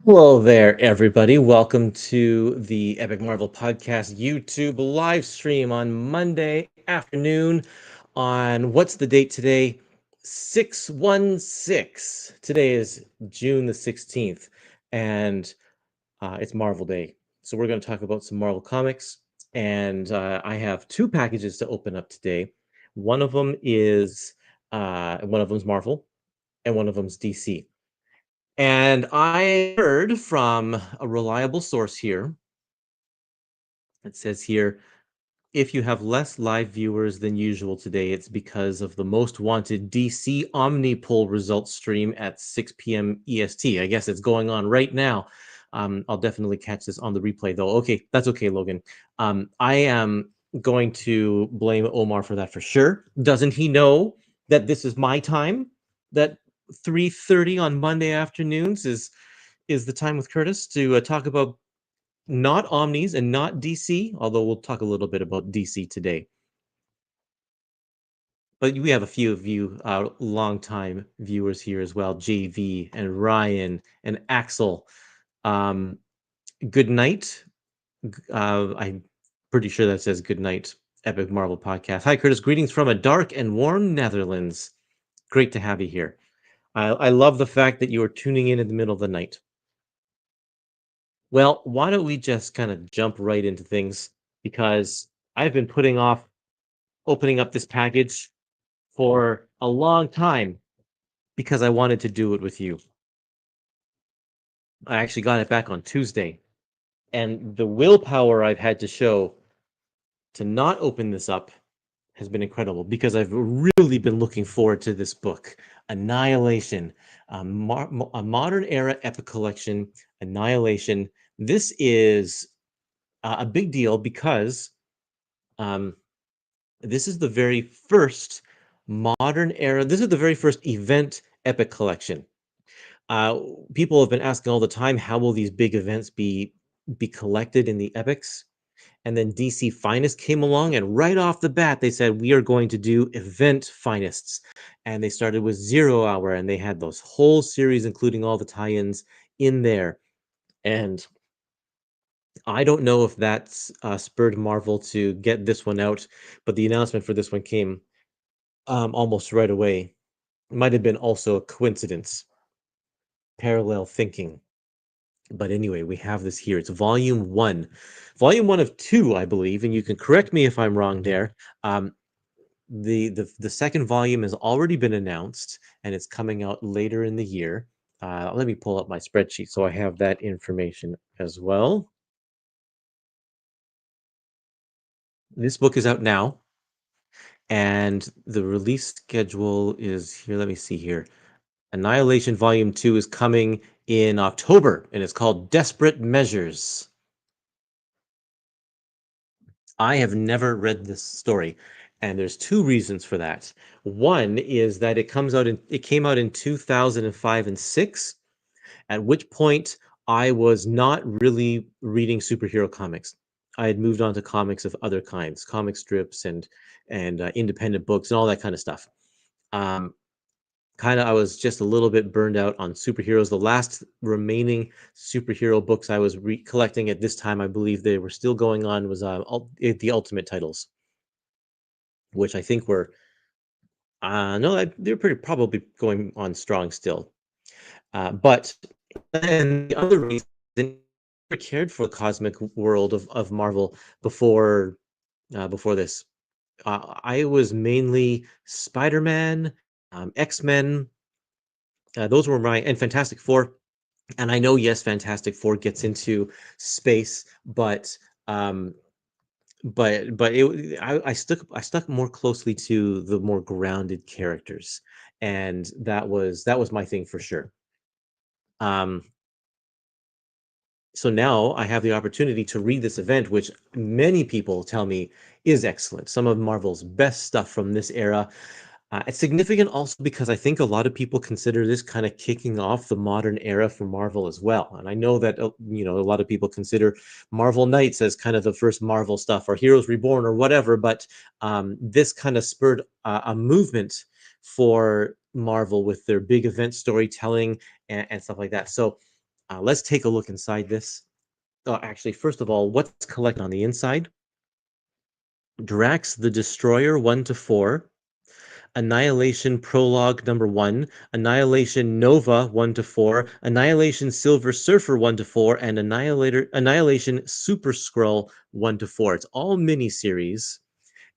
Hello there, everybody. Welcome to the Epic Marvel Podcast YouTube live stream on Monday afternoon on what's the date today? 6/16. Today is June the 16th, and it's Marvel Day. So we're going to talk about some Marvel comics, and I have two packages to open up today. One of them is Marvel, and one of them's DC. And I heard from a reliable source here. It says here, if you have less live viewers than usual today, it's because of the most wanted DC Omnipoll results stream at 6 p.m. EST. I guess it's going on right now. I'll definitely catch this on the replay, though. Okay, that's okay, Logan. I am going to blame Omar for that for sure. Doesn't he know that this is my time? That 3:30 on Monday afternoons is the time with Kurtis to talk about not Omnis and not DC, although we'll talk a little bit about DC today. But we have a few of you longtime viewers here as well, JV and Ryan and Axel. Good night. I'm pretty sure that says good night, Epic Marvel Podcast. Hi, Curtis. Greetings from a dark and warm Netherlands. Great to have you here. I love the fact that you are tuning in the middle of the night. Well, why don't we just kind of jump right into things, because I've been putting off opening up this package for a long time because I wanted to do it with you. I actually got it back on Tuesday, and the willpower I've had to show to not open this up has been incredible, because I've really been looking forward to this book, Annihilation, a modern era epic collection, Annihilation. This is a big deal because this is the very first modern era. This is the very first event epic collection. People have been asking all the time, how will these big events be collected in the epics? And then DC Finest came along, and right off the bat, they said, we are going to do event Finest. And they started with 0 Hour, and they had those whole series, including all the tie-ins in there. And I don't know if that's spurred Marvel to get this one out, but the announcement for this one came almost right away. It might have been also a coincidence, parallel thinking. But anyway, we have this here. It's volume one of two, I believe, and you can correct me if I'm wrong there. The second volume has already been announced, and it's coming out later in the year. Let me pull up my spreadsheet so I have that information as well. This book is out now, and the release schedule is here. Let me see here. Annihilation Volume 2 is coming in October, and it's called Desperate Measures. I have never read this story, and there's two reasons for that. One is that it came out in 2005 and 6, at which point I was not really reading superhero comics. I had moved on to comics of other kinds, comic strips and independent books and all that kind of stuff. I was just a little bit burned out on superheroes. The last remaining superhero books I was collecting at this time, I believe they were still going on, was the Ultimate titles, which I think were no, they're probably going on strong still. But then the other reason, I never cared for the cosmic world of Marvel before this. I was mainly Spider-Man, X-Men. Those were and Fantastic Four. And I know, yes, Fantastic Four gets into space, but I stuck more closely to the more grounded characters, and that was my thing for sure. So now I have the opportunity to read this event, which many people tell me is excellent. Some of Marvel's best stuff from this era. It's significant also because I think a lot of people consider this kind of kicking off the modern era for Marvel as well. And I know that a lot of people consider Marvel Knights as kind of the first Marvel stuff, or Heroes Reborn, or whatever. But this kind of spurred a movement for Marvel with their big event storytelling and stuff like that. So Let's take a look inside this. Actually, first of all, what's collected on the inside? Drax the Destroyer 1 to 4, Annihilation Prologue number 1, Annihilation Nova 1 to 4, Annihilation Silver Surfer 1 to 4, and Annihilation Super Skrull 1 to 4. It's all miniseries,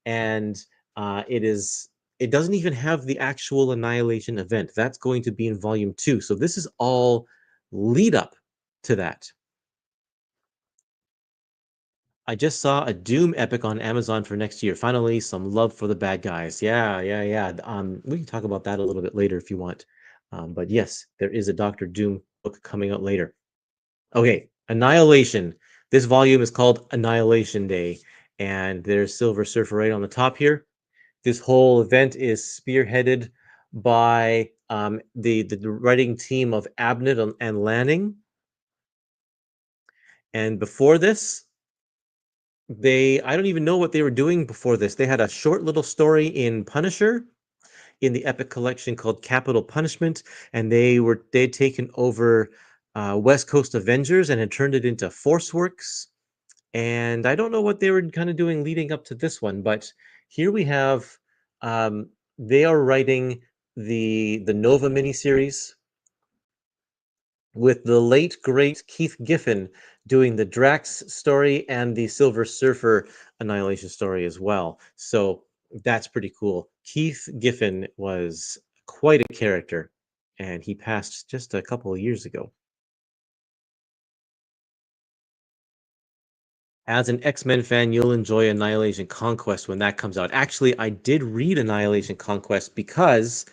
and it doesn't even have the actual Annihilation event. That's going to be in volume 2. So this is all lead up to that. I just saw a Doom epic on Amazon for next year. Finally, some love for the bad guys. Yeah, yeah, yeah. We can talk about that a little bit later if you want. But yes, there is a Doctor Doom book coming out later. Okay, Annihilation. This volume is called Annihilation Day, and there's Silver Surfer right on the top here. This whole event is spearheaded by the writing team of Abnett and Lanning. And before this, I don't even know what they were doing before this. They had a short little story in Punisher in the Epic Collection called Capital Punishment, and they'd taken over West Coast Avengers and had turned it into Forceworks. And I don't know what they were kind of doing leading up to this one, but here we have they are writing the Nova miniseries with the late great Keith Giffen doing the Drax story and the Silver Surfer Annihilation story as well. So that's pretty cool. Keith Giffen was quite a character, and he passed just a couple of years ago. As an X-Men fan, you'll enjoy Annihilation Conquest when that comes out. Actually, I did read Annihilation Conquest because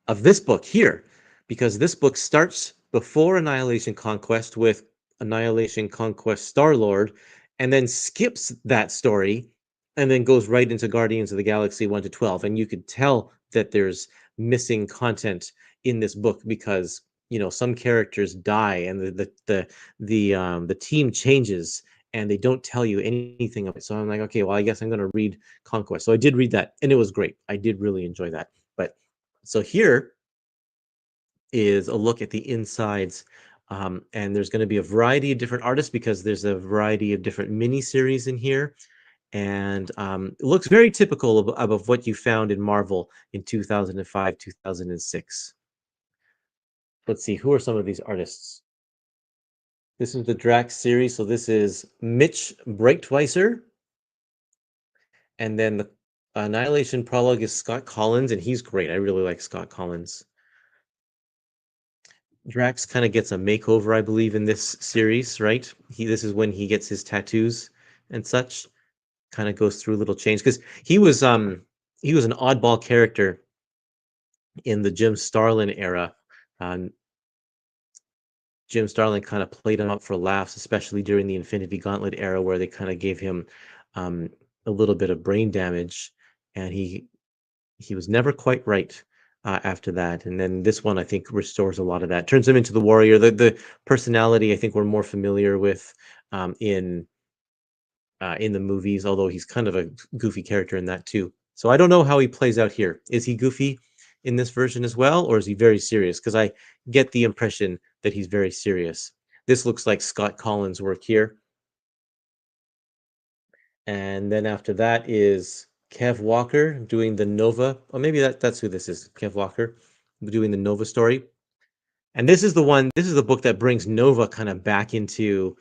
of this book here, because this book starts before Annihilation Conquest with Annihilation Conquest Star-Lord, and then skips that story, and then goes right into Guardians of the Galaxy 1 to 12. And you could tell that there's missing content in this book because some characters die, and the team changes, and they don't tell you anything of it. So I'm like, okay, well, I guess I'm going to read Conquest. So I did read that, and it was great. I did really enjoy that. But so here is a look at the insides. And there's going to be a variety of different artists because there's a variety of different mini series in here. And it looks very typical of what you found in Marvel in 2005, 2006. Let's see, who are some of these artists? This is the Drax series. So this is Mitch Breitweiser. And then the Annihilation prologue is Scott Collins, and he's great. I really like Scott Collins. Drax kind of gets a makeover, I believe, in this series, right? This is when he gets his tattoos and such. Kind of goes through a little change because he was an oddball character in the Jim Starlin era. Jim Starlin kind of played him up for laughs, especially during the Infinity Gauntlet era, where they kind of gave him a little bit of brain damage, and he was never quite right after that. And then this one, I think, restores a lot of that, turns him into the warrior. The personality, I think, we're more familiar with in the movies, although he's kind of a goofy character in that too. So I don't know how he plays out here. Is he goofy in this version as well, or is he very serious? Because I get the impression that he's very serious. This looks like Scott Collins' work here. And then after that is Kev Walker doing the Nova. Or maybe that's who this is, Kev Walker, doing the Nova story. And this is the book that brings Nova kind of back into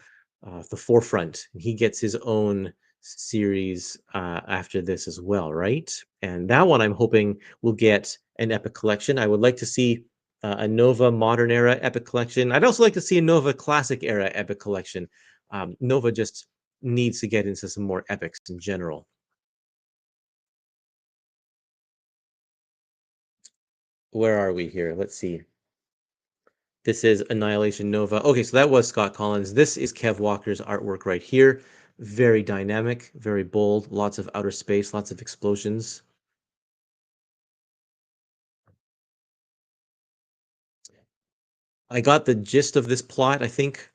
the forefront. He gets his own series after this as well, right? And that one I'm hoping will get an Epic Collection. I would like to see a Nova Modern Era Epic Collection. I'd also like to see a Nova Classic Era Epic Collection. Nova just needs to get into some more epics in general. Where are we here? Let's see. This is Annihilation Nova. Okay, so that was Scott Collins. This is Kev Walker's artwork right here. Very dynamic, very bold, lots of outer space, lots of explosions. I got the gist of this plot, I think,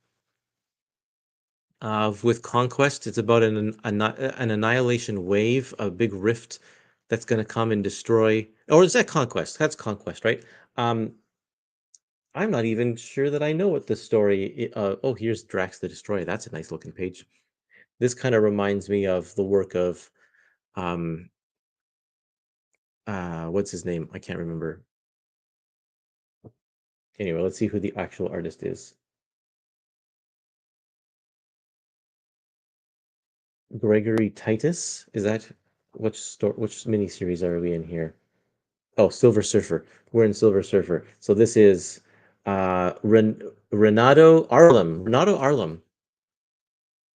with Conquest. It's about an annihilation wave, a big rift that's going to come and destroy. Or is that Conquest? That's Conquest, right? I'm not even sure that I know what the story. Oh, here's Drax the Destroyer. That's a nice looking page. This kind of reminds me of the work of um what's his name? I can't remember. Anyway, let's see who the actual artist is. Gregory Titus. Is that which miniseries are we in here? Oh, Silver Surfer. We're in Silver Surfer. So this is Renato Arlem. Renato Arlem.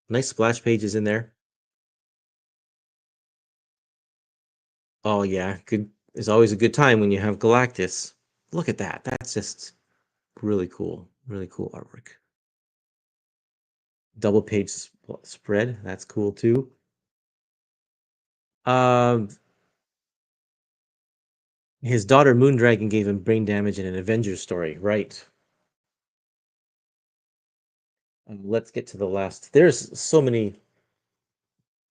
Nice splash pages in there. Oh yeah, good. It's always a good time when you have Galactus. Look at that. That's just really cool. Really cool artwork. Double page spread. That's cool too. Um, his daughter Moondragon gave him brain damage in an Avengers story. Right. Let's get to the last. There's so many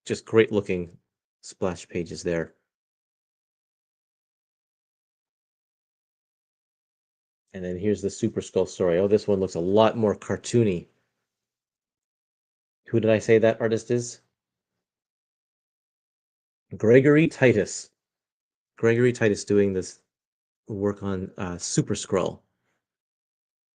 just great looking splash pages there. And then here's the Super Skull story. Oh, this one looks a lot more cartoony. Who did I say that artist is? Gregory Titus. Gregory Titus doing this work on Super Skrull.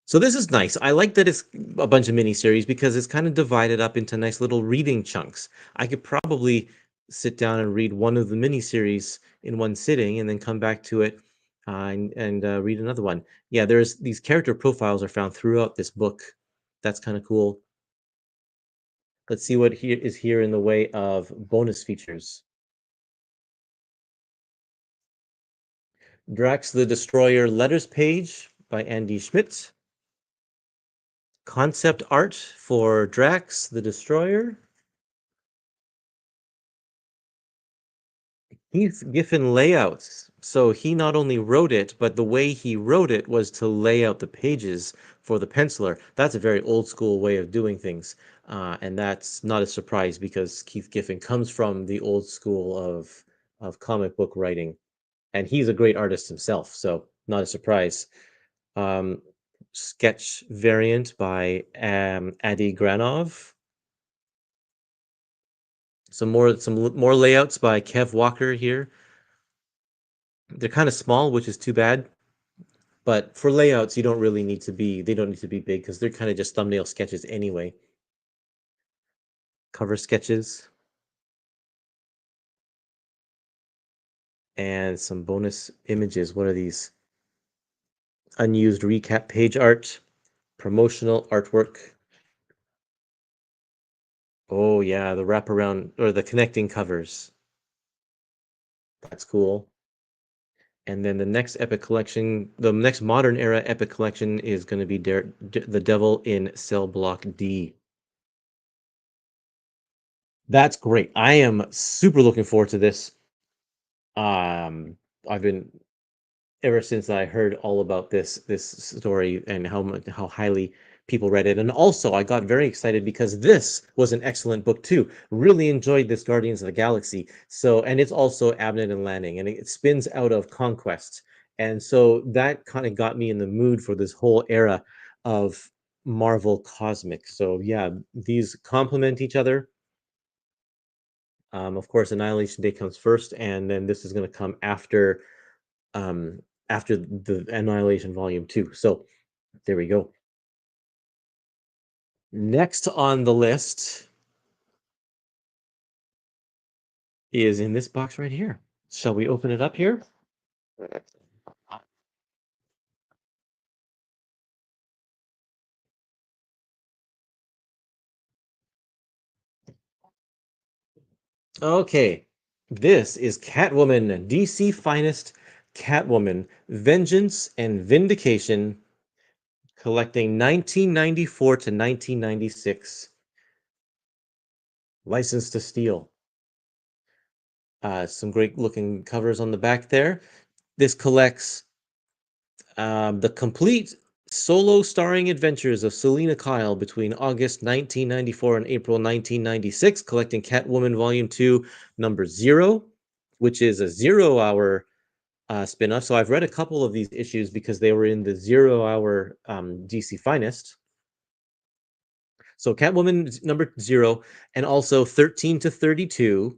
So this is nice. I like that it's a bunch of miniseries because it's kind of divided up into nice little reading chunks. I could probably sit down and read one of the miniseries in one sitting and then come back to it and read another one. Yeah, there's these character profiles are found throughout this book. That's kind of cool. Let's see what here is here in the way of bonus features. Drax the Destroyer letters page by Andy Schmidt. Concept art for Drax the Destroyer. Heath Giffen layouts. So he not only wrote it, but the way he wrote it was to lay out the pages for the penciler. That's a very old school way of doing things. And that's not a surprise because Keith Giffen comes from the old school of comic book writing. And he's a great artist himself, so not a surprise. Um, sketch variant by Adi Granov. Some more layouts by Kev Walker here. They're kind of small, which is too bad. But for layouts, you don't really need to be, they don't need to be big because they're kind of just thumbnail sketches anyway. Cover sketches. And some bonus images. What are these? Unused recap page art, promotional artwork. Oh yeah, the wraparound or the connecting covers. That's cool. And then the next Epic Collection, the next modern era Epic Collection is going to be the Devil in Cell Block D. That's great. I am super looking forward to this. I've been ever since I heard all about this story and how highly people read it. And also I got very excited because this was an excellent book too. Really enjoyed this Guardians of the Galaxy. So and it's also Abnett and Lanning and it spins out of Conquest. And so that kind of got me in the mood for this whole era of Marvel Cosmic. So yeah, these complement each other. Of course, Annihilation Day comes first, and then this is going to come um, after the Annihilation Volume 2. So there we go. Next on the list is in this box right here. Shall we open it up here? Okay, this is Catwoman, DC Finest Catwoman, Vengeance and Vindication, collecting 1994 to 1996. License to Steal. Some great looking covers on the back there. This collects the complete solo starring adventures of Selina Kyle between August 1994 and April 1996, collecting Catwoman Volume 2, number 0, which is a 0 hour spin-off. So I've read a couple of these issues because they were in the 0 Hour DC Finest. So Catwoman number 0, and also 13 to 32,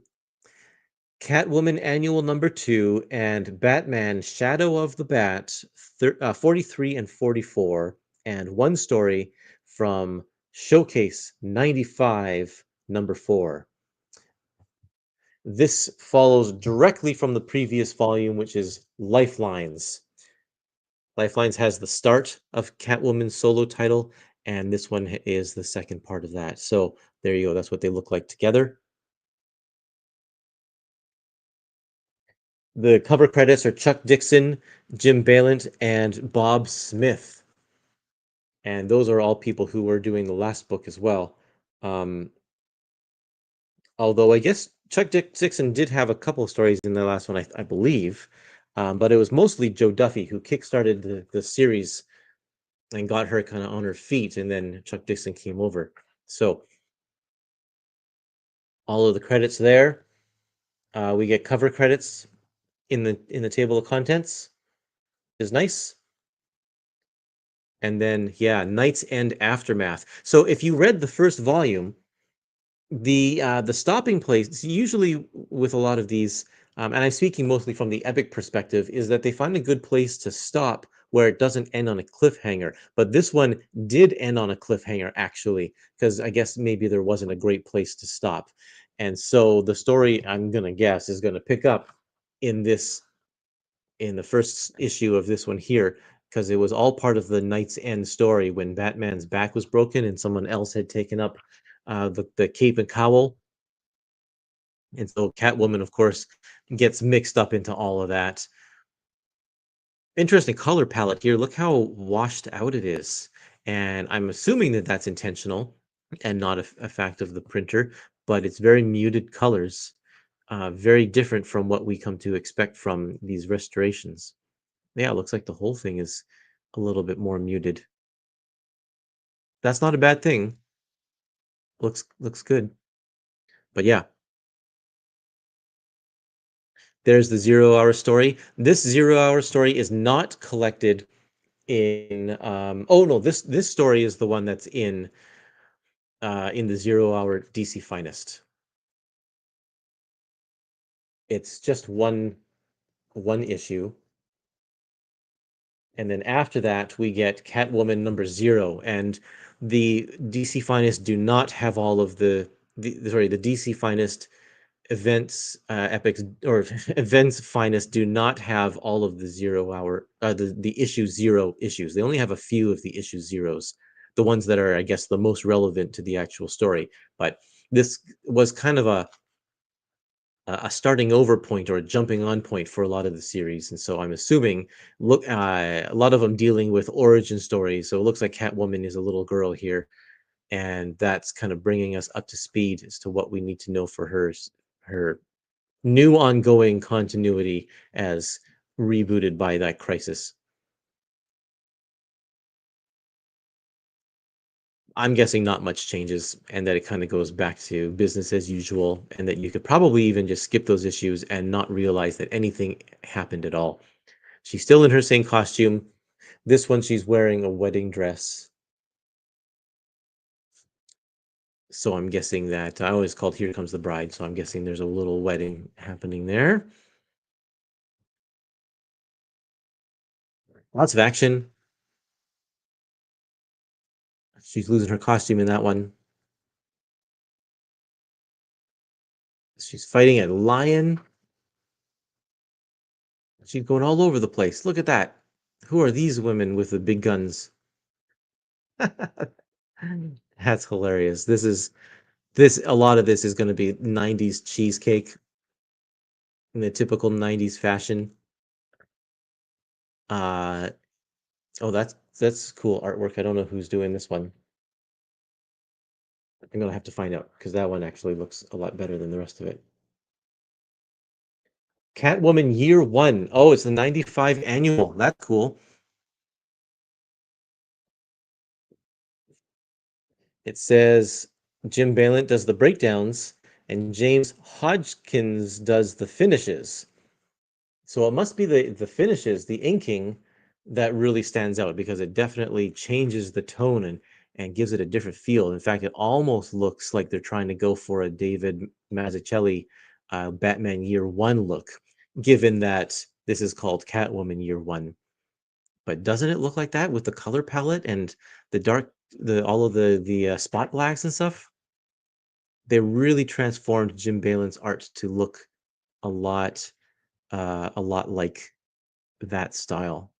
Catwoman Annual number 2, and Batman Shadow of the Bat 43 and 44, and one story from Showcase 95 number 4. This follows directly from the previous volume, which is Lifelines. Lifelines has the start of Catwoman's solo title, and this one is the second part of that. So there you go. That's what they look like together. The cover credits are Chuck Dixon, Jim Balent, and Bob Smith. And those are all people who were doing the last book as well. Although I guess Chuck Dixon did have a couple of stories in the last one, I believe. But it was mostly Joe Duffy who kickstarted the series and got her kind of on her feet, and then Chuck Dixon came over. So all of the credits there. We get cover credits in the table of contents. Is nice. And then yeah, Night's End Aftermath. So if you read the first volume, the stopping place usually with a lot of these, and I'm speaking mostly from the epic perspective, is that they find a good place to stop where it doesn't end on a cliffhanger. But this one did end on a cliffhanger, actually, because I guess maybe there wasn't a great place to stop. And so the story, I'm gonna guess, is gonna pick up in the first issue of this one here, because it was all part of the Knight's End story when Batman's back was broken and someone else had taken up the cape and cowl. And so Catwoman, of course, gets mixed up into all of that. Interesting color palette here. Look how washed out it is. And I'm assuming that that's intentional and not a fact of the printer, but it's very muted colors, very different from what we come to expect from these restorations. Yeah, it looks like the whole thing is a little bit more muted. That's not a bad thing. Looks good. But yeah, there's the 0 Hour story. This 0 Hour story is not collected in oh no, this story is the one that's in the 0 Hour DC Finest. It's just one issue. And then after that, we get Catwoman number 0. And the DC Finest do not have all of the DC Finest events epics or events finest do not have all of the 0 Hour the issue 0 issues. They only have a few of the issue zeros, the ones that are, I guess, the most relevant to the actual story. But this was kind of a starting over point or a jumping on point for a lot of the series, and so I'm assuming a lot of them dealing with origin stories. So it looks like Catwoman is a little girl here, and that's kind of bringing us up to speed as to what we need to know for her new ongoing continuity as rebooted by that crisis. I'm guessing not much changes, and that it kind of goes back to business as usual, and that you could probably even just skip those issues and not realize that anything happened at all. She's still in her same costume. This one, she's wearing a wedding dress. So I'm guessing that I always called Here Comes the Bride. So I'm guessing there's a little wedding happening there. Lots of action. She's losing her costume in that one. She's fighting a lion. She's going all over the place. Look at that. Who are these women with the big guns? That's hilarious. A lot of this is going to be 90s cheesecake in the typical 90s fashion. Uh oh, that's cool artwork. I don't know who's doing this one. I'm gonna have to find out because that one actually looks a lot better than the rest of it. Catwoman Year One. Oh, it's the 95 annual. That's cool. It says Jim Balent does the breakdowns and James Hodgkins does the finishes. So it must be the finishes, the inking that really stands out because it definitely changes the tone and gives it a different feel. In fact, it almost looks like they're trying to go for a David Mazzucchelli Batman Year One look, given that this is called Catwoman Year One. But doesn't it look like that with the color palette and the dark, the all of the spot blacks and stuff? They really transformed Jim Balin's art to look a lot like that style.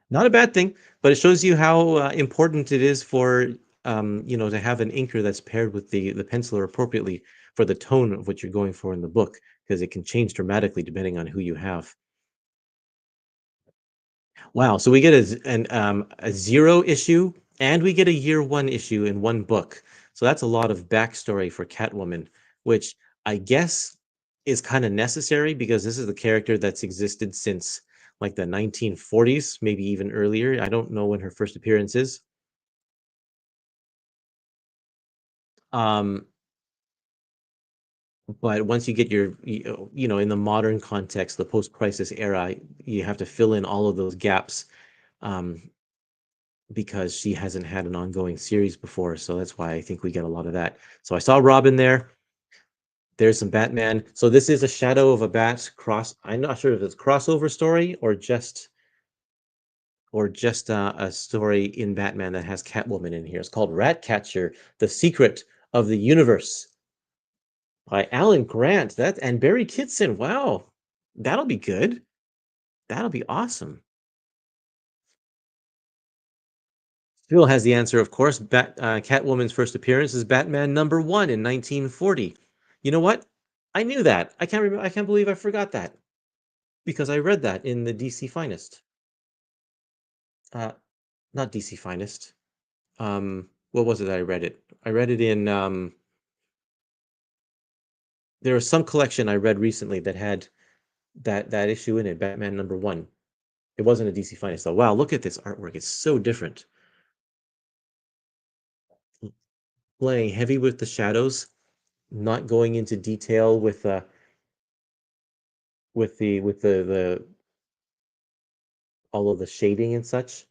Not a bad thing, but it shows you how important it is for to have an inker that's paired with the penciler appropriately for the tone of what you're going for in the book, because it can change dramatically depending on who you have. Wow, so we get a 0 issue and we get a year 1 issue in one book. So that's a lot of backstory for Catwoman, which I guess is kind of necessary because this is the character that's existed since like the 1940s, maybe even earlier. I don't know when her first appearance is. Um, but once you get in the modern context, the post-crisis era, you have to fill in all of those gaps. Um, because she hasn't had an ongoing series before. So that's why I think we get a lot of that. So I saw Robin there. There's some Batman. So this is a Shadow of a Bat cross. I'm not sure if it's crossover story or just a story in Batman that has Catwoman in here. It's called Ratcatcher: The Secret of the Universe by Alan Grant. That and Barry Kitson. Wow, that'll be good. That'll be awesome. Phil has the answer, of course. Catwoman's first appearance is Batman #1 in 1940. You know what? I knew that. I can't remember. I can't believe I forgot that because I read that in the DC Finest. Uh, Not DC Finest. What was it that I read it? I read it in. There was some collection I read recently that had that issue in it, Batman #1. It wasn't a DC Finest though. Wow, look at this artwork. It's so different. Playing heavy with the shadows, not going into detail with the all of the shading and such.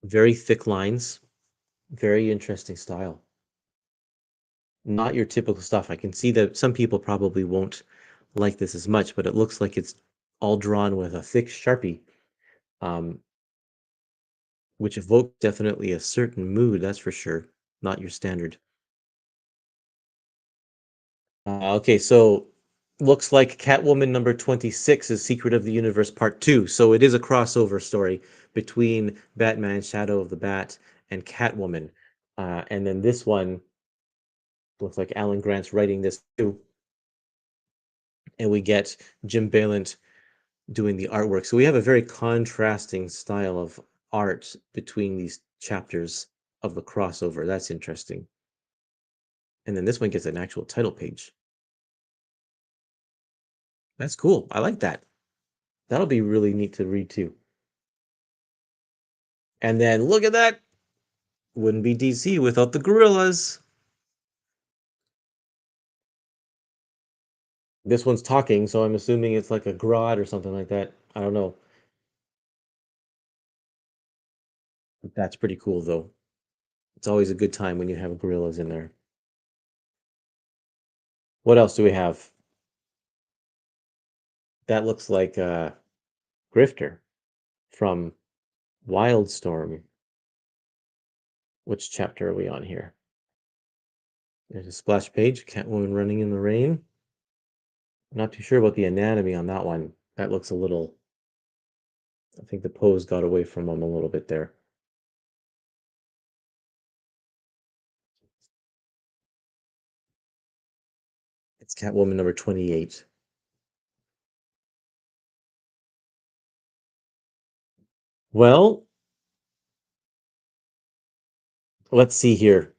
Very thick lines, very interesting style. Not your typical stuff. I can see that some people probably won't like this as much, but it looks like it's all drawn with a thick Sharpie, um, which evokes definitely a certain mood, that's for sure. Not your standard. Okay, so looks like Catwoman #26 is Secret of the Universe Part 2. So it is a crossover story between Batman Shadow of the Bat and Catwoman. And then this one looks like Alan Grant's writing this too. And we get Jim Balent doing the artwork. So we have a very contrasting style of art between these chapters of the crossover. That's interesting. And then this one gets an actual title page. That's cool. I like that. That'll be really neat to read too. And then look at that. Wouldn't be DC without the gorillas. This one's talking, so I'm assuming it's like a Grodd or something like that. I don't know. That's pretty cool though. It's always a good time when you have gorillas in there. What else do we have? That looks like Grifter from Wildstorm. Which chapter are we on here? There's a splash page, Catwoman running in the rain. I'm not too sure about the anatomy on that one. That looks a little, I think the pose got away from him a little bit there. It's Catwoman #28. Well, let's see here.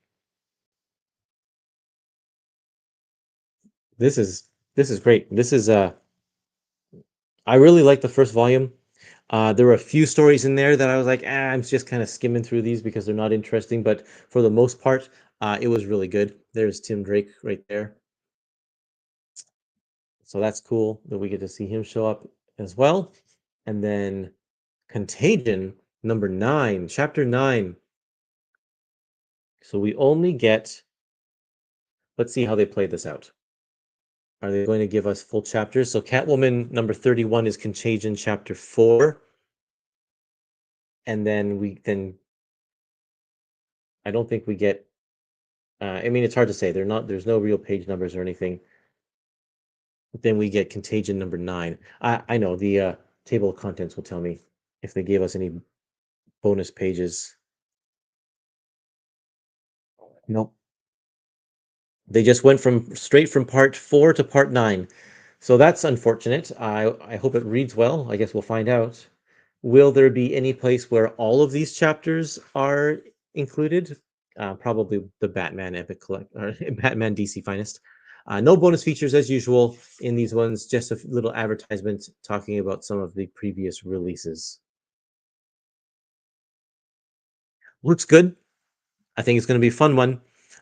This is great. I really like the first volume. There were a few stories in there that I was like, I'm just kind of skimming through these because they're not interesting. But for the most part, it was really good. There's Tim Drake right there. So that's cool that we get to see him show up as well. And then Contagion number 9, chapter 9. So we only get, let's see how they play this out. Are they going to give us full chapters? So Catwoman number 31 is Contagion chapter 4. And then I don't think we get I mean, it's hard to say. There's no real page numbers or anything. Then we get Contagion number 9. I know the table of contents will tell me if they gave us any bonus pages. Nope. They just went straight from part 4 to part 9. So that's unfortunate. I hope it reads well. I guess we'll find out. Will there be any place where all of these chapters are included? Probably the Batman Epic Collect or Batman DC Finest. No bonus features as usual in these ones, just a little advertisement talking about some of the previous releases. Looks good. I think it's going to be a fun one.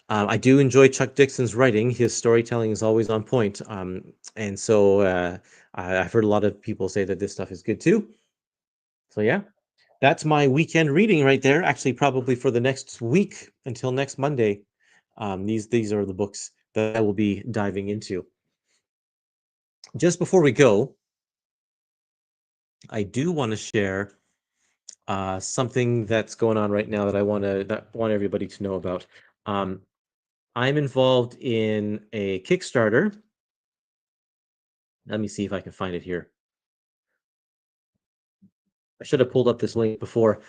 I do enjoy Chuck Dixon's writing. His storytelling is always on point. And so I've heard a lot of people say that this stuff is good too. So yeah, that's my weekend reading right there. Actually, probably for the next week until next Monday. These are the books that I will be diving into. Just before we go, I do want to share something that's going on right now that I want everybody to know about. Um, I'm involved in a Kickstarter. Let me see if I can find it here. I should have pulled up this link before.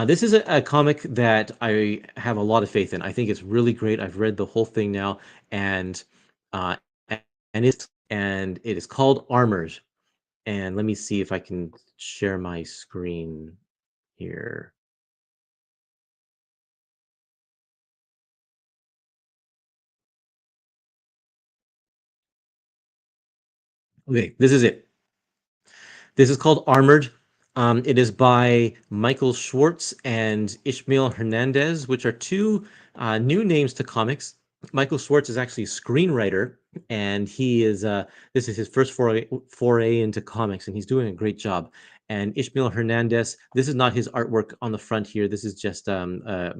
This is a comic that I have a lot of faith in. I think it's really great. I've read the whole thing now, and uh, and it is called Armored. And let me see if I can share my screen here. Okay, this is it. This is called Armored. It is by Michael Schwartz and Ishmael Hernandez, which are two new names to comics. Michael Schwartz is actually a screenwriter, and he is this is his first foray into comics, and he's doing a great job. And Ishmael Hernandez, this is not his artwork on the front here. This is just a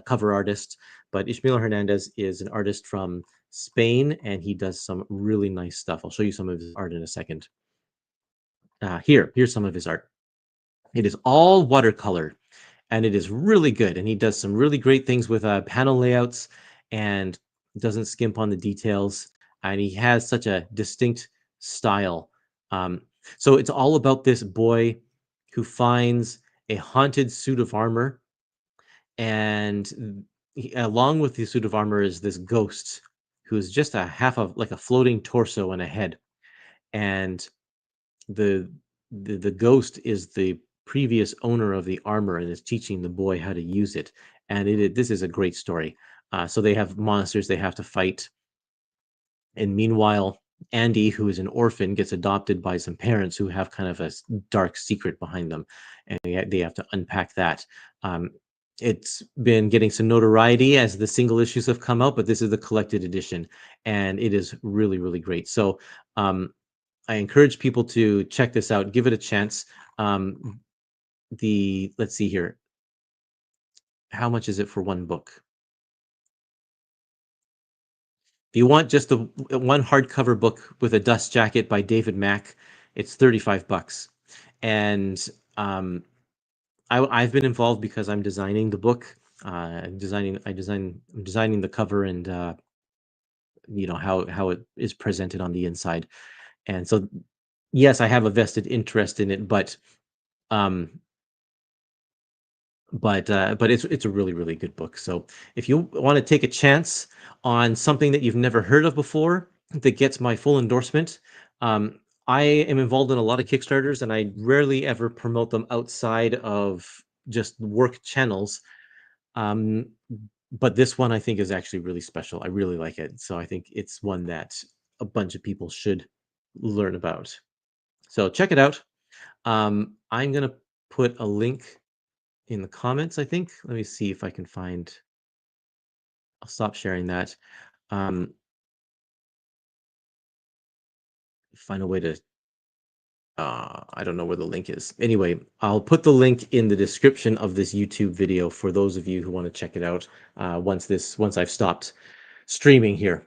cover artist. But Ishmael Hernandez is an artist from Spain, and he does some really nice stuff. I'll show you some of his art in a second. Here's some of his art. It is all watercolor, and it is really good. And he does some really great things with panel layouts, and doesn't skimp on the details. And he has such a distinct style. So it's all about this boy who finds a haunted suit of armor, and along with the suit of armor is this ghost who's just a half of like a floating torso and a head. And the the ghost is the previous owner of the armor and is teaching the boy how to use it. And this is a great story. So they have monsters they have to fight, and meanwhile, Andy, who is an orphan, gets adopted by some parents who have kind of a dark secret behind them, and they have to unpack that. Um, it's been getting some notoriety as the single issues have come out, but this is the collected edition, and it is really, really great. So I encourage people to check this out, give it a chance. Let's see here. How much is it for one book? If you want just the one hardcover book with a dust jacket by David Mack, it's 35 bucks. And I've been involved because I'm designing the book. I'm designing the cover and how it is presented on the inside. And so yes, I have a vested interest in it, um, but it's a really, really good book. So if you want to take a chance on something that you've never heard of before that gets my full endorsement, I am involved in a lot of Kickstarters, and I rarely ever promote them outside of just work channels. Um, but this one I think is actually really special. I really like it. So I think it's one that a bunch of people should learn about. So check it out. I'm gonna put a link in the comments, I think. Let me see if I can find. I'll stop sharing that. Um, find a way to I don't know where the link is. Anyway, I'll put the link in the description of this YouTube video for those of you who want to check it out once I've stopped streaming here.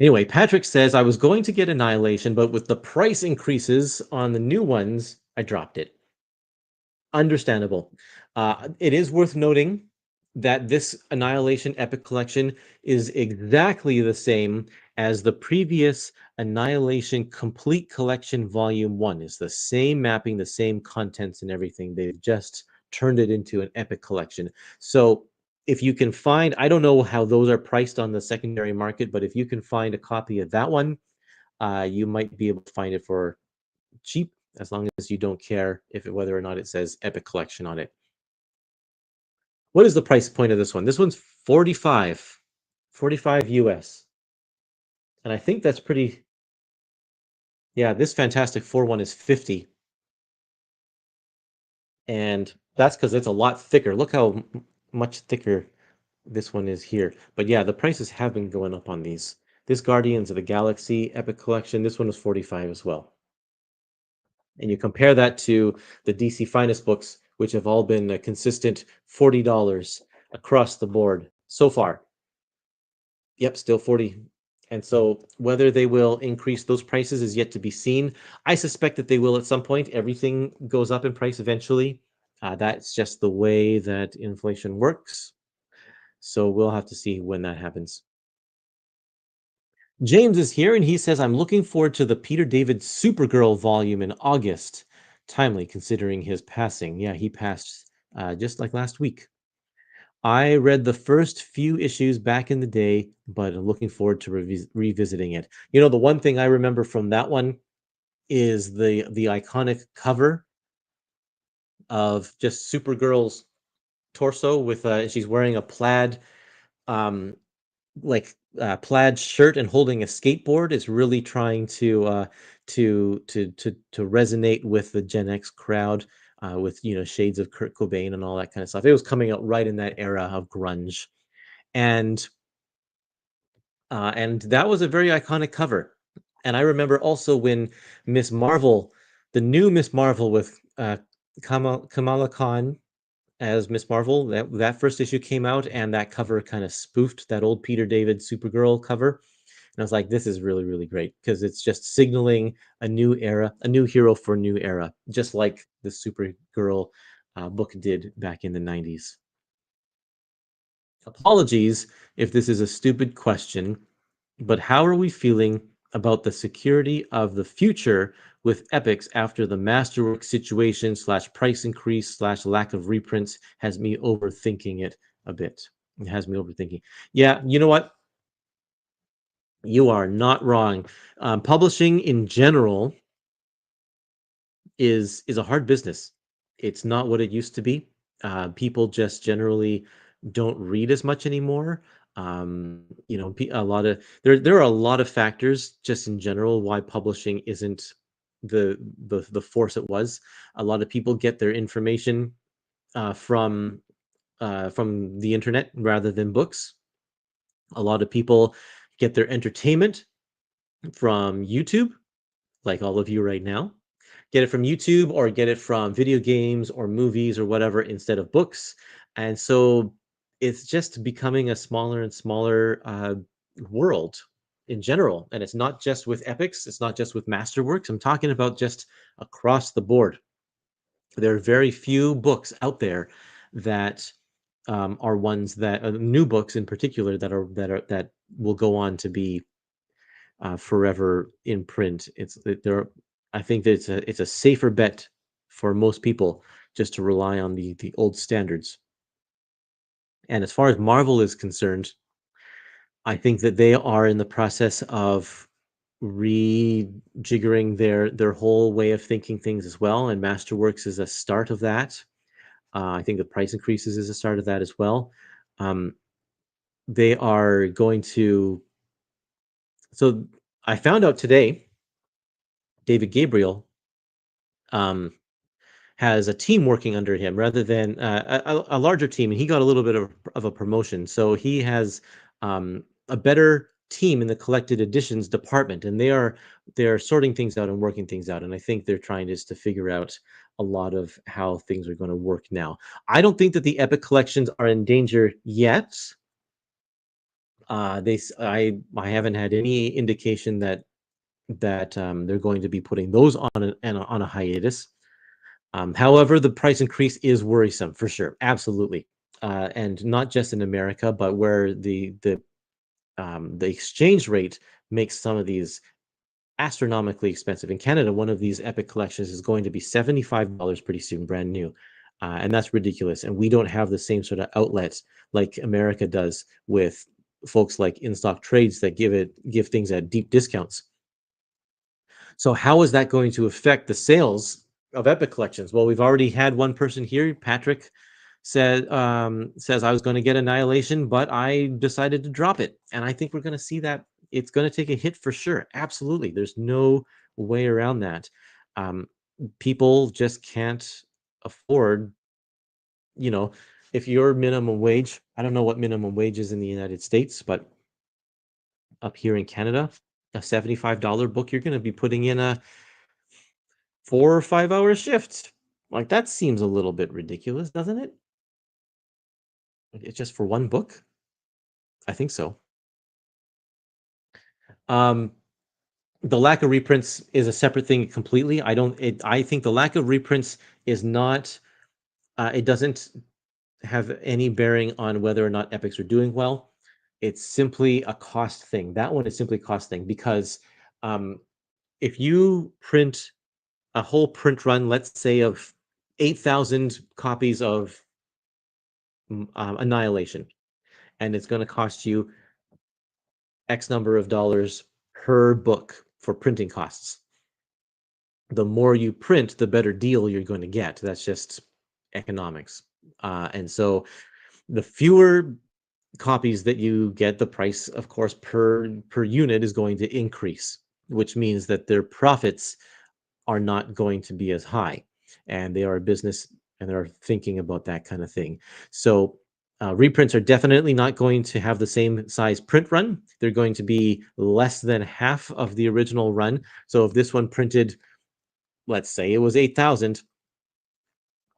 Anyway, Patrick says I was going to get Annihilation, but with the price increases on the new ones, I dropped it. Understandable. It is worth noting that this Annihilation Epic Collection is exactly the same as the previous Annihilation Complete Collection Volume 1. It's the same mapping, the same contents and everything. They've just turned it into an Epic Collection. So if you can find, I don't know how those are priced on the secondary market, but if you can find a copy of that one, you might be able to find it for cheap, as long as you don't care whether or not it says Epic Collection on it. What is the price point of this one? This one's 45 US. And I think that's pretty, yeah, this Fantastic Four one is 50. And that's because it's a lot thicker. Look how much thicker this one is here. But yeah, the prices have been going up on these. This Guardians of the Galaxy Epic Collection, this one was 45 as well. And you compare that to the DC Finest books, which have all been a consistent $40 across the board so far. Yep, still 40. And so whether they will increase those prices is yet to be seen. I suspect that they will at some point. Everything goes up in price eventually. That's just the way that inflation works. So we'll have to see when that happens. James is here and he says, I'm looking forward to the Peter David Supergirl volume in August. Timely considering his passing. Yeah, he passed just like last week. I read the first few issues back in the day, but I'm looking forward to revisiting it. You know, the one thing I remember from that one is the iconic cover of just Supergirl's torso with she's wearing a plaid um plaid shirt and holding a skateboard. Is really trying to resonate with the Gen X crowd, with shades of Kurt Cobain and all that kind of stuff. It was coming out right in that era of grunge, and that was a very iconic cover. And I remember also when Miss Marvel, the new Miss Marvel with Kamala Khan as Miss Marvel, that first issue came out, and that cover kind of spoofed that old Peter David Supergirl cover. And I was like, this is really, really great, because it's just signaling a new era, a new hero for a new era, just like the Supergirl book did back in the 90s. Apologies if this is a stupid question, but how are we feeling about the security of the future with epics after the Masterwork situation / price increase / lack of reprints has me overthinking it a bit. It has me overthinking. Yeah, you know what? You are not wrong. Publishing in general is a hard business. It's not what it used to be. People just generally don't read as much anymore. A lot of there are a lot of factors just in general why publishing isn't the force it was. A lot of people get their information from the internet rather than books. A lot of people get their entertainment from YouTube, like all of you right now. Get it from YouTube or get it from video games or movies or whatever instead of books. And so it's just becoming a smaller and smaller world in general. And it's not just with epics, it's not just with masterworks. I'm talking about just across the board. There are very few books out there that are ones that new books in particular that will go on to be forever in print. I think that it's a safer bet for most people just to rely on the old standards. And as far as Marvel is concerned, I think that they are in the process of rejiggering their whole way of thinking things as well. And Masterworks is a start of that. I think the price increases is a start of that as well. They are going to. So I found out today, David Gabriel has a team working under him rather than a larger team, and he got a little bit of a promotion. So he has a better team in the collected editions department, and they're sorting things out and working things out. And I think they're trying just to figure out a lot of how things are going to work now. I don't think that the Epic collections are in danger yet. I haven't had any indication that they're going to be putting those on a hiatus. However, the price increase is worrisome for sure, absolutely, and not just in America, but where the exchange rate makes some of these astronomically expensive. In Canada, one of these Epic collections is going to be $75 pretty soon, brand new, and that's ridiculous. And we don't have the same sort of outlets like America does with folks like In Stock Trades that give things at deep discounts. So how is that going to affect the sales of Epic collections? Well, we've already had one person here, Patrick, says I was going to get Annihilation, but I decided to drop it, and I think we're going to see that it's going to take a hit for sure. Absolutely, there's no way around that. Um, People just can't afford, you know, if your minimum wage, I don't know what minimum wage is in the United States, but up here in Canada, a $75 book, you're going to be putting in a 4 or 5 hour shift. Like that seems a little bit ridiculous, doesn't it? It's just for one book? I think so. Um, the lack of reprints is a separate thing completely. I think the lack of reprints is not, it doesn't have any bearing on whether or not Epics are doing well. It's simply a cost thing. That one is simply a cost thing because um, if you print a whole print run, let's say of 8,000 copies of Annihilation, and it's going to cost you X number of dollars per book for printing costs. The more you print, the better deal you're going to get. That's just economics. And so the fewer copies that you get, the price, of course, per unit is going to increase, which means that their profits are not going to be as high. And they are a business and they're thinking about that kind of thing. So reprints are definitely not going to have the same size print run. They're going to be less than half of the original run. So if this one printed, let's say it was 8,000,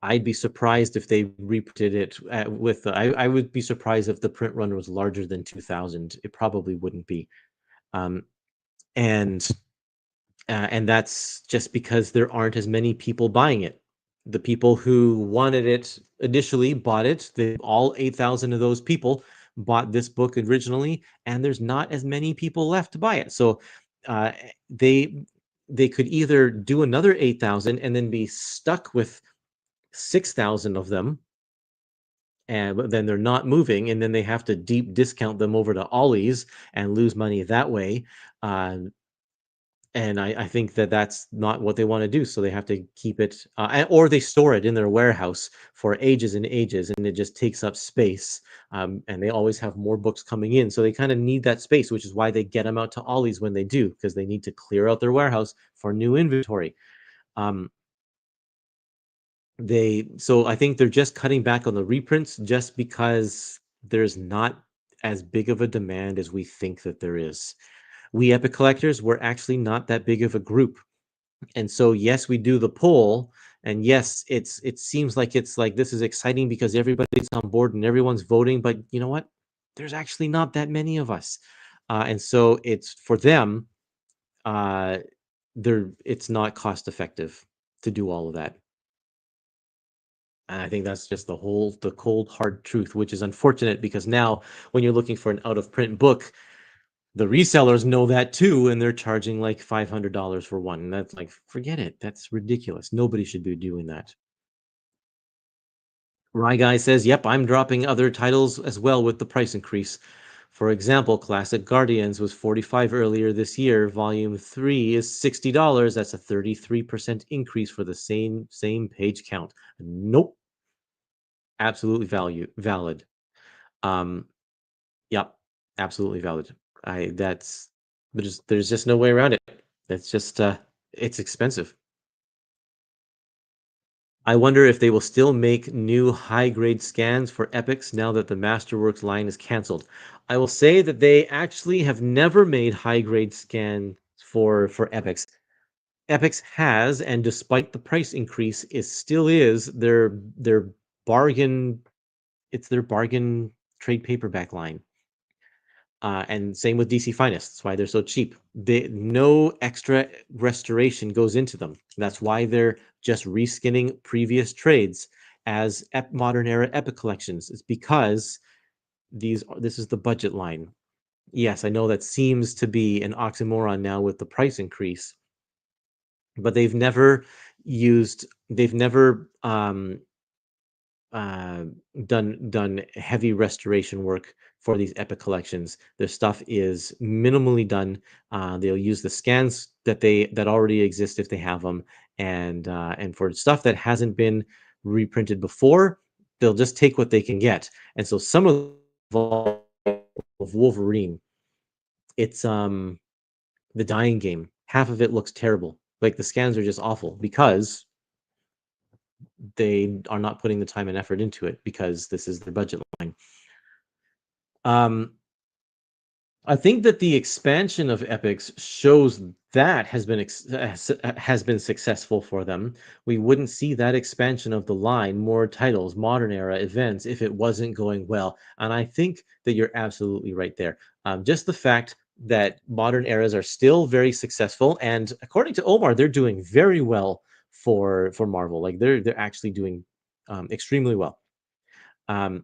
I'd be surprised if they reprinted it with. I would be surprised if the print run was larger than 2,000. It probably wouldn't be, um, and that's just because there aren't as many people buying it. The people who wanted it initially bought it. All 8,000 of those people bought this book originally, and there's not as many people left to buy it. So uh, they they could either do another 8,000 and then be stuck with 6,000 of them, and then they're not moving, and then they have to deep discount them over to Ollie's and lose money that way. Uh, and I think that that's not what they want to do. So they have to keep it, or they store it in their warehouse for ages and ages, and it just takes up space. And they always have more books coming in, so they kind of need that space, which is why they get them out to Ollie's when they do, because they need to clear out their warehouse for new inventory. Um, so I think they're just cutting back on the reprints just because there's not as big of a demand as we think that there is. We Epic collectors, we're actually not that big of a group. And so yes, we do the poll, and yes, it seems like it's like this is exciting because everybody's on board and everyone's voting, but you know what? There's actually not that many of us. And so it's for them, uh, it's not cost effective to do all of that. And I think that's just the cold hard truth, which is unfortunate because now when you're looking for an out of print book, the resellers know that too, and they're charging like $500 for one. And that's like, forget it. That's ridiculous. Nobody should be doing that. Rye Guy says, yep, I'm dropping other titles as well with the price increase. For example, Classic Guardians was 45 earlier this year. Volume 3 is $60. That's a 33% increase for the same page count. Nope. Absolutely valid. Um, yep, absolutely valid. There's just no way around it. It's just it's expensive. I wonder if they will still make new high-grade scans for Epics now that the Masterworks line is canceled. I will say that they actually have never made high-grade scans for Epics. Epics has, and despite the price increase, it still is their bargain. It's their bargain trade paperback line. And same with DC Finest. That's why they're so cheap. No extra restoration goes into them. That's why they're just reskinning previous trades as modern era epic collections. It's because this is the budget line. Yes, I know that seems to be an oxymoron now with the price increase, but they've never uh, done heavy restoration work for these epic collections. Their stuff is minimally done. They'll use the scans that already exist if they have them, and for stuff that hasn't been reprinted before, they'll just take what they can get. And so some of Wolverine, it's the dying game. Half of it looks terrible. Like the scans are just awful because they are not putting the time and effort into it because this is their budget line. Um, I think that the expansion of Epics shows that has been successful for them. We wouldn't see that expansion of the line, more titles, modern era events, if it wasn't going well. And I think that you're absolutely right there. Just the fact that modern eras are still very successful, and according to Omar, they're doing very well for Marvel. Like they're actually doing extremely well. Um,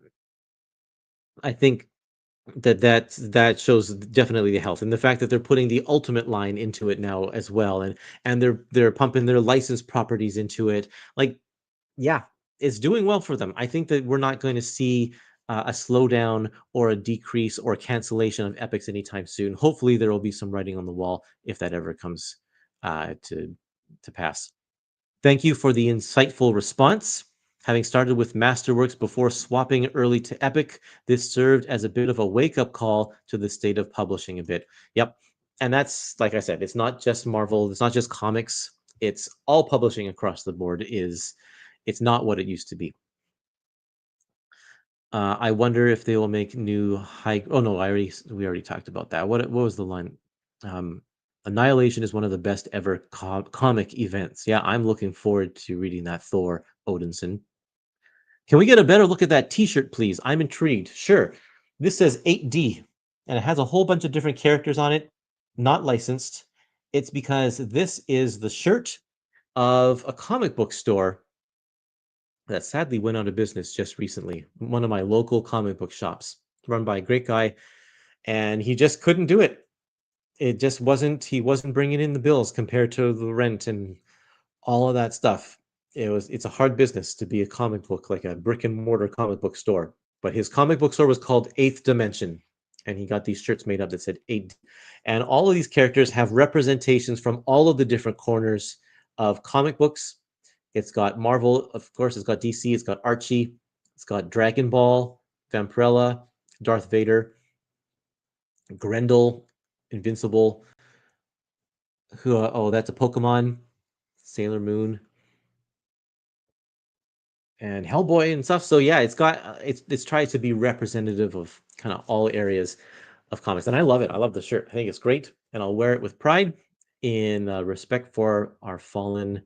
I think that shows definitely the health, and the fact that they're putting the ultimate line into it now as well, and they're pumping their licensed properties into it. Like, yeah, it's doing well for them. I think that we're not going to see a slowdown or a decrease or cancellation of epics anytime soon. Hopefully there will be some writing on the wall if that ever comes to pass. Thank you for the insightful response. Having started with Masterworks before swapping early to Epic, this served as a bit of a wake-up call to the state of publishing a bit. Yep. And that's, like I said, it's not just Marvel, it's not just comics, it's all publishing across the board it's not what it used to be. I wonder if they will make new high. Oh no, we already talked about that. What was the line? Um, Annihilation is one of the best ever comic events. Yeah, I'm looking forward to reading that Thor Odinson. Can we get a better look at that T-shirt, please? I'm intrigued. Sure. This says 8D, and it has a whole bunch of different characters on it, not licensed. It's because this is the shirt of a comic book store that sadly went out of business just recently. One of my local comic book shops, run by a great guy, and he just couldn't do it. It just wasn't. He wasn't bringing in the bills compared to the rent and all of that stuff. It's a hard business to be a comic book, like a brick and mortar comic book store. But his comic book store was called Eighth Dimension, and he got these shirts made up that said eight. And all of these characters have representations from all of the different corners of comic books. It's got Marvel, of course, it's got DC, it's got Archie, it's got Dragon Ball, Vampirella, Darth Vader, Grendel, Invincible. Oh, that's a Pokemon, Sailor Moon, and Hellboy and stuff. So yeah, it's tried to be representative of kind of all areas of comics, and I love it. I love the shirt. I think it's great, and I'll wear it with pride in respect for our fallen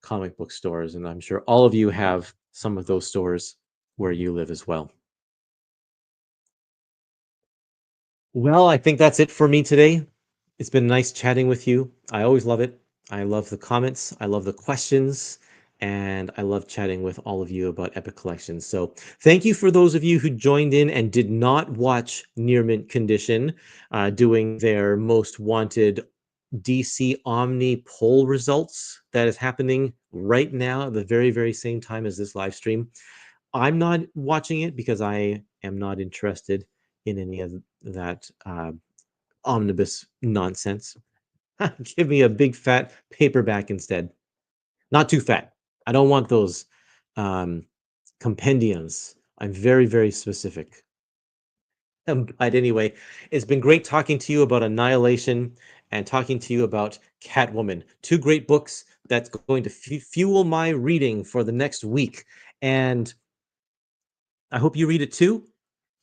comic book stores. And I'm sure all of you have some of those stores where you live as well. Well, I think that's it for me today. It's been nice chatting with you. I always love it. I love the comments. I love the questions. And I love chatting with all of you about Epic Collections. So thank you for those of you who joined in and did not watch Near Mint Condition doing their most wanted DC Omni poll results that is happening right now at the very, very same time as this live stream. I'm not watching it because I am not interested in any of that omnibus nonsense. Give me a big fat paperback instead. Not too fat. I don't want those um, compendiums. I'm very, very specific. But anyway, it's been great talking to you about Annihilation and talking to you about Catwoman. Two great books that's going to fuel my reading for the next week. And I hope you read it too.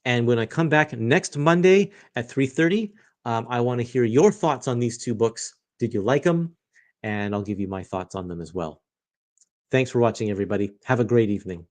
And when I come back next Monday at 3:30, I want to hear your thoughts on these two books. Did you like them? And I'll give you my thoughts on them as well. Thanks for watching, everybody. Have a great evening.